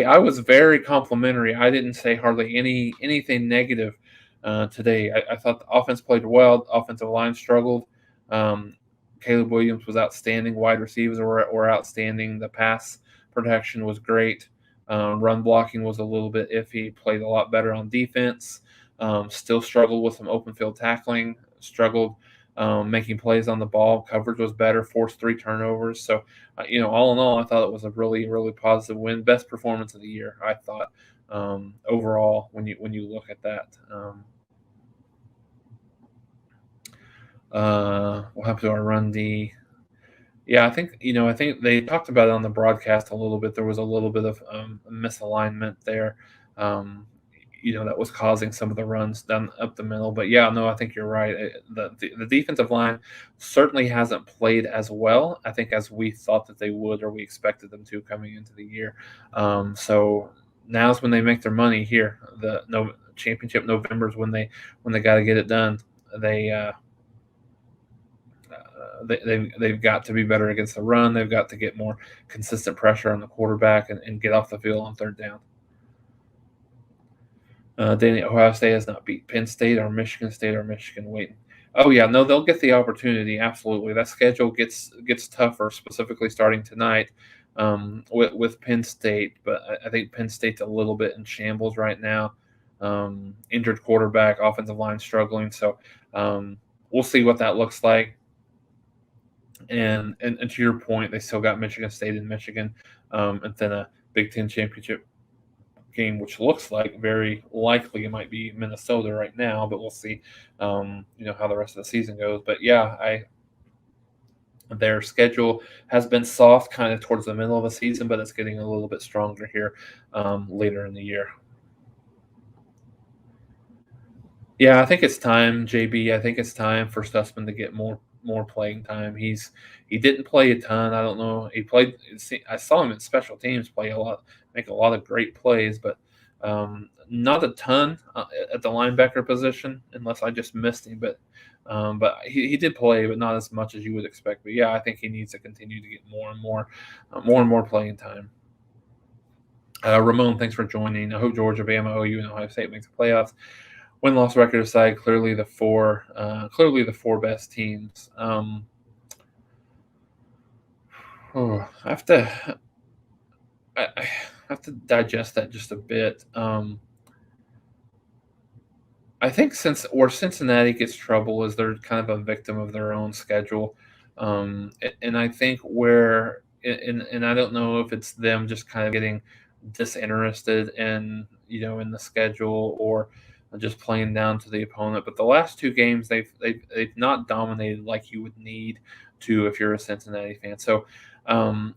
I was very complimentary. I didn't say hardly anything negative today. I thought the offense played well. The offensive line struggled. Um, Caleb Williams was outstanding. Wide receivers were outstanding. The pass protection was great. Run blocking was a little bit iffy. Played a lot better on defense. Still struggled with some open field tackling. Struggled making plays on the ball. Coverage was better. Forced 3 turnovers. So, all in all, I thought it was a really, really positive win. Best performance of the year, I thought, overall. When you look at that, what happened to our run D? Yeah, I think they talked about it on the broadcast a little bit. There was a little bit of misalignment there, um, that was causing some of the runs down up the middle. But yeah, no, I think you're right. The defensive line certainly hasn't played as well, I think, as we thought that they would or we expected them to coming into the year. So now's when they make their money here. The no championship November is when they got to get it done. They they've got to be better against the run. They've got to get more consistent pressure on the quarterback and get off the field on third down. Danny, Ohio State has not beat Penn State or Michigan State or Michigan waiting. Oh yeah, no, they'll get the opportunity. Absolutely, that schedule gets tougher, specifically starting tonight with Penn State. But I think Penn State's a little bit in shambles right now. Injured quarterback, offensive line struggling. So we'll see what that looks like. And to your point, they still got Michigan State and Michigan, and then a Big Ten championship game, which looks like very likely it might be Minnesota right now, but we'll see, how the rest of the season goes. But yeah, their schedule has been soft kind of towards the middle of the season, but it's getting a little bit stronger here later in the year. Yeah, I think it's time, JB. I think it's time for Sussman to get more playing time. He didn't play a ton. I don't know. He played. I saw him in special teams play a lot, make a lot of great plays, but not a ton at the linebacker position, unless I just missed him. But he did play, but not as much as you would expect. But yeah, I think he needs to continue to get more and more playing time. Ramon, thanks for joining. I hope Georgia, Bama, OU, and Ohio State makes the playoffs. Win-loss record aside, clearly the four best teams. I have to I have to digest that just a bit. I think since where Cincinnati gets trouble is they're kind of a victim of their own schedule, and I think and I don't know if it's them just kind of getting disinterested in the schedule or just playing down to the opponent. But the last 2 games they've not dominated like you would need to if you're a Cincinnati fan. So I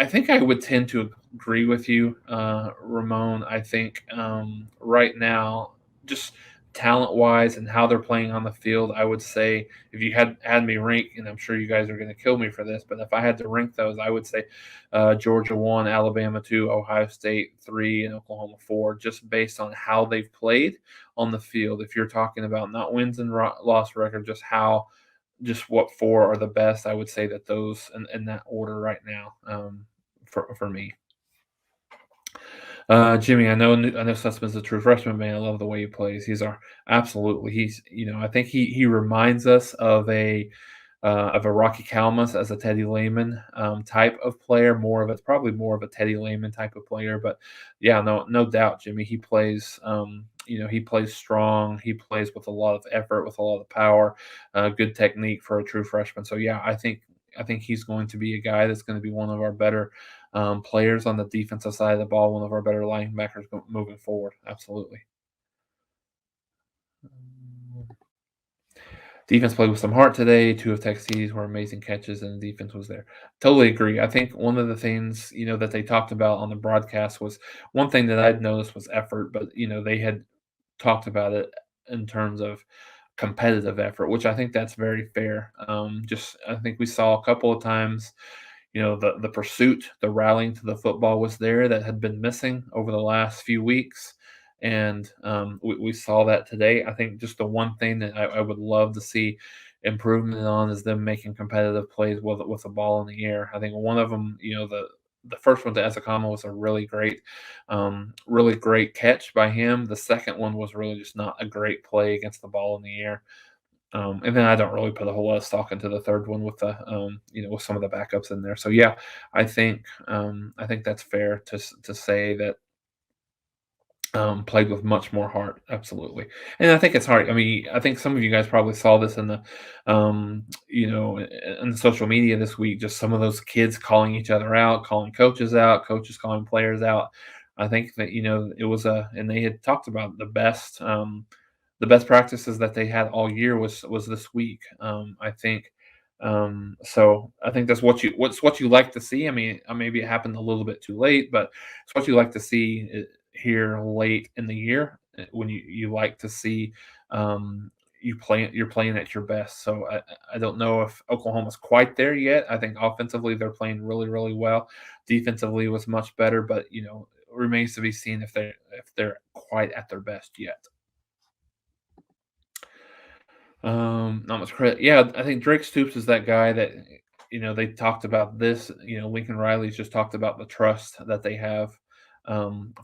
think I would tend to agree with you, Ramon. I think right now, just talent wise and how they're playing on the field, I would say if you had me rank, and I'm sure you guys are going to kill me for this, but if I had to rank those, I would say Georgia 1, Alabama 2, Ohio State 3, and Oklahoma 4, just based on how they've played on the field. If you're talking about not wins and loss record, just what 4 are the best, I would say that those in that order right now, for me. Jimmy, I know Sussman's a true freshman, man. I love the way he plays. Absolutely. I think he reminds us of a Rocky Kalmus as a Teddy Lehman type of player. Probably more of a Teddy Lehman type of player. But yeah, no doubt, Jimmy. He plays strong. He plays with a lot of effort, with a lot of power, good technique for a true freshman. So yeah, I think he's going to be a guy that's going to be one of our better players on the defensive side of the ball, one of our better linebackers moving forward. Absolutely. Defense played with some heart today. 2 of Tech's TDs were amazing catches, and the defense was there. Totally agree. I think one of the things that they talked about on the broadcast was one thing that I'd noticed was effort, but they had talked about it in terms of competitive effort, which I think that's very fair. Just I think we saw a couple of times, the pursuit, the rallying to the football was there that had been missing over the last few weeks. And we saw that today. I think just the one thing that I would love to see improvement on is them making competitive plays with a ball in the air. I think one of them, the first one to Ezekama was a really great catch by him. The second one was really just not a great play against the ball in the air. And then I don't really put a whole lot of stock into the third one with with some of the backups in there. So yeah, I think that's fair to say that played with much more heart, absolutely. And I think it's hard. I mean, I think some of you guys probably saw this in in the social media this week. Just some of those kids calling each other out, calling coaches out, coaches calling players out. I think that it was and they had talked about the best practices that they had all year was this week. I think. So I think that's what you like to see. I mean, maybe it happened a little bit too late, but it's what you like to see here late in the year when you like to see you're playing at your best. So I don't know if Oklahoma's quite there yet. I think offensively they're playing really really well. Defensively was much better, but it remains to be seen if they're quite at their best yet. Not much credit. Yeah, I think Drake Stoops is that guy that they talked about this. Lincoln Riley's just talked about the trust that they have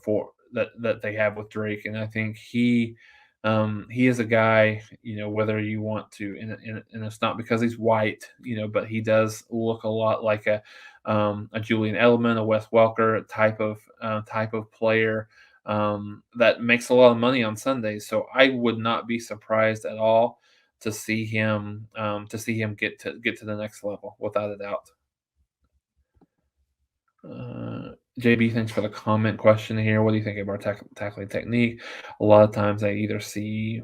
for that they have with Drake, and I think he is a guy. Whether you want to, and it's not because he's white, but he does look a lot like a Julian Edelman, a Wes Welker type of player. That makes a lot of money on Sundays, so I would not be surprised at all to see him get to the next level without a doubt. JB, thanks for the comment question here. What do you think of our tackling technique? A lot of times I see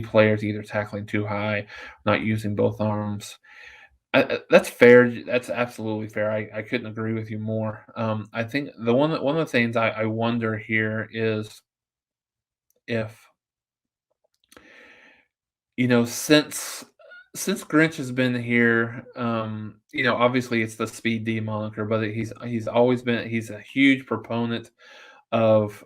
players either tackling too high, not using both arms. That's fair. That's absolutely fair. I couldn't agree with you more. I think one of the things I wonder here is if since Grinch has been here, obviously it's the Speed D moniker, but he's always been he's of a huge proponent of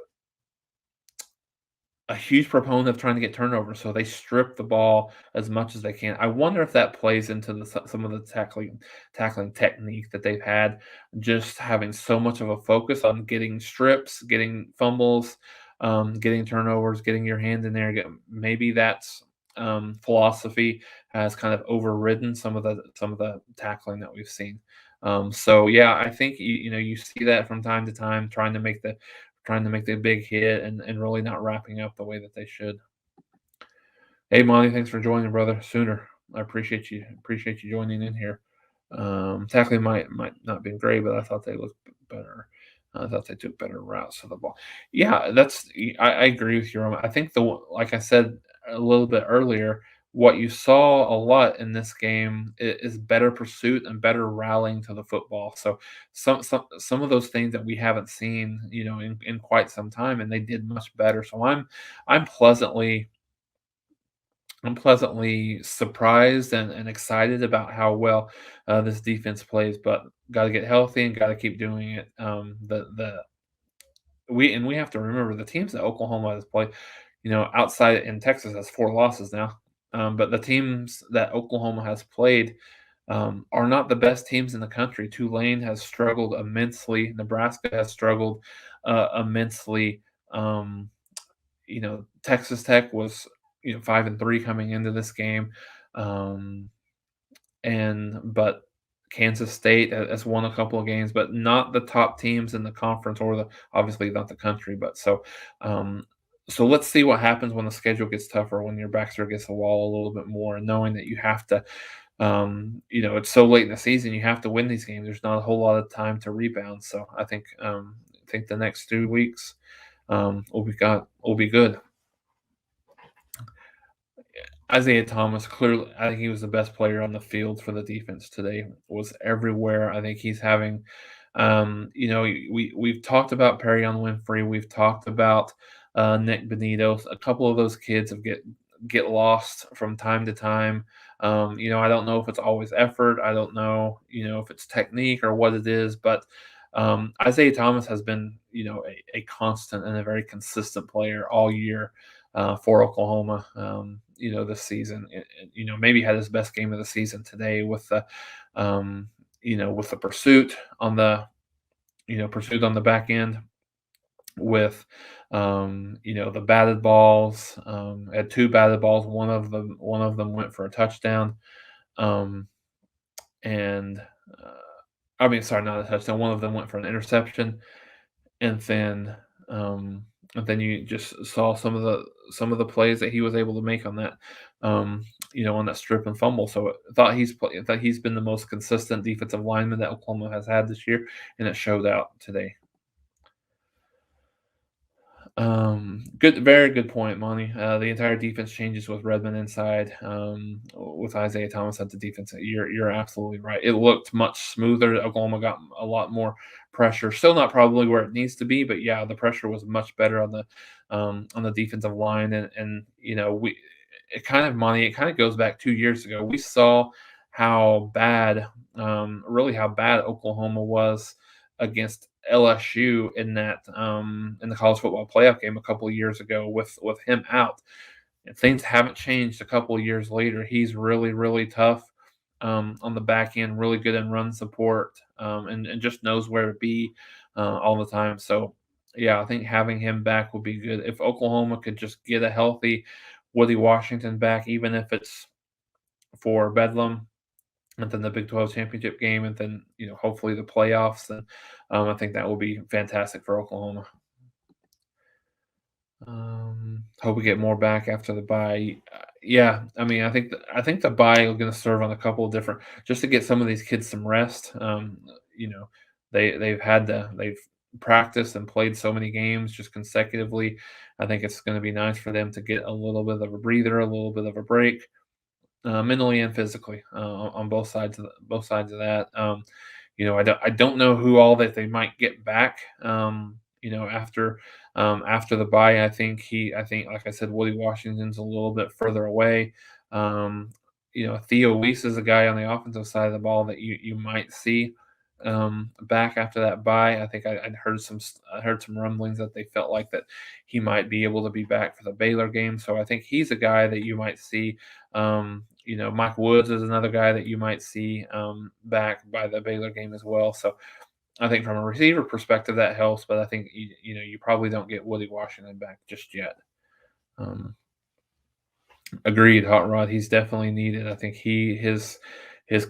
trying to get turnovers, so they strip the ball as much as they can. I wonder if that plays into some of the tackling technique that they've had, just having so much of a focus on getting strips, getting fumbles, getting turnovers, getting your hand in there. Maybe that's philosophy has kind of overridden some of the tackling that we've seen. So yeah, I think you see that from time to time, trying to make the big hit and really not wrapping up the way that they should. Hey, Monty, thanks for joining, brother. Sooner, I appreciate you joining in here. Tackling might not been great, but I thought they looked better. I thought they took better routes to the ball. Yeah, I agree with you. I think like I said a little bit earlier, what you saw a lot in this game is better pursuit and better rallying to the football. So some of those things that we haven't seen, in quite some time, and they did much better. So I'm pleasantly I'm pleasantly surprised and excited about how well this defense plays, but got to get healthy and got to keep doing it. The we have to remember the teams that Oklahoma has played, outside in Texas has 4 losses now. But the teams that Oklahoma has played are not the best teams in the country. Tulane has struggled immensely. Nebraska has struggled immensely. Um, Texas Tech was 5-3 coming into this game, um, but Kansas State has won a couple of games, but not the top teams in the conference or obviously not the country. But um, so let's see what happens when the schedule gets tougher, when your backs are against the wall a little bit more, and knowing that you have to, it's so late in the season, you have to win these games. There's not a whole lot of time to rebound. So I think the next 2 weeks will be good. Isaiah Thomas, clearly, I think he was the best player on the field for the defense today. Was everywhere. I think he's having, we've talked about Perrion Winfrey. We've talked about Nick Benito. A couple of those kids get lost from time to time. I don't know if it's always effort. I don't know, if it's technique or what it is, but Isaiah Thomas has been, a constant and a very consistent player all year for Oklahoma. This season, maybe had his best game of the season today with the with the pursuit on the pursuit on the back end with the batted balls. At two batted balls, one of them went for a touchdown. Um, and I mean, sorry, not a touchdown. One of them went for an interception, and then um, you just saw some of the plays that he was able to make on that, on that strip and fumble. So I thought he's been the most consistent defensive lineman that Oklahoma has had this year, and it showed out today. Good, very good point, Monty. The entire defense changes with Redmond inside, with Isaiah Thomas at the defense. You're absolutely right. It looked much smoother. Oklahoma got a lot more pressure. Still not probably where it needs to be, but yeah, the pressure was much better on the defensive line, and it kind of goes back 2 years ago. We saw how bad, really how bad Oklahoma was against LSU in the college football playoff game a couple of years ago with him out. And things haven't changed a couple of years later. He's really, really tough on the back end, really good in run support, and just knows where to be all the time. So, yeah, I think having him back would be good. If Oklahoma could just get a healthy Woody Washington back, even if it's for Bedlam, and then the Big 12 championship game, and then hopefully the playoffs. And I think that will be fantastic for Oklahoma. Hope we get more back after the bye. Yeah, I mean, I think the bye is going to serve on a couple of different just to get some of these kids some rest. You know, they've practiced and played so many games just consecutively. I think it's going to be nice for them to get a little bit of a breather, a little bit of a break, mentally and physically, on both sides of that. I don't know who all that they might get back. After the bye, I think like I said, Woody Washington's a little bit further away. Um, Theo Weiss is a guy on the offensive side of the ball that you might see back after that bye. I think I heard some rumblings that they felt like that he might be able to be back for the Baylor game. So I think he's a guy that you might see. Mike Woods is another guy that you might see back by the Baylor game as well. So I think from a receiver perspective that helps, but I think you probably don't get Woody Washington back just yet. Um, Agreed, Hot Rod. He's definitely needed. I think his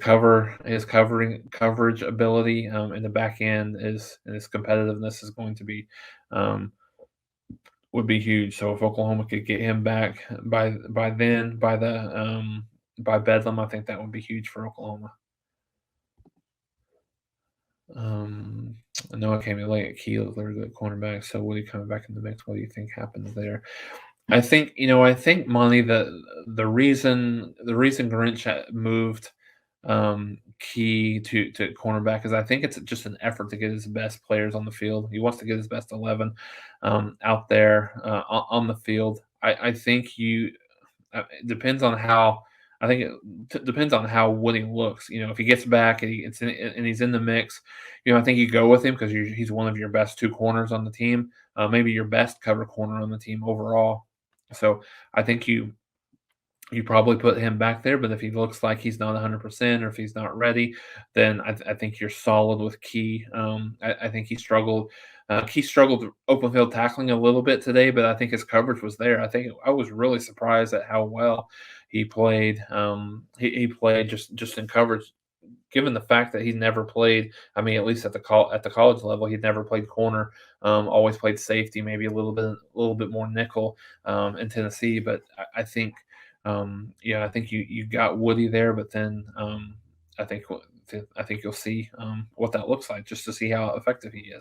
covering coverage ability in the back end is and his competitiveness is going to be um, would be huge. So if Oklahoma could get him back by then by Bedlam, I think that would be huge for Oklahoma. Um, Noah came in late at Keel, they're good cornerback. So Woody coming back in the mix. What do you think happens there? I think Monty the reason Grinch moved Key to cornerback is I think it's just an effort to get his best players on the field. He wants to get his best 11 out there on the field. I think it depends on how. I think it depends on how Woody looks. If he gets back and he's in the mix, I think you go with him because he's one of your best two corners on the team, maybe your best cover corner on the team overall. So I think you probably put him back there, but if he looks like he's not 100% or if he's not ready, then I think you're solid with Key. I think he struggled. Key struggled open field tackling a little bit today, but I think his coverage was there. I was really surprised at how well he played. He played just in coverage, given the fact that he's never played. I mean, at least at the college level, he'd never played corner. Always played safety, maybe a little bit more nickel in Tennessee. But I think you got Woody there, but then I think I think you'll see what that looks like just to see how effective he is.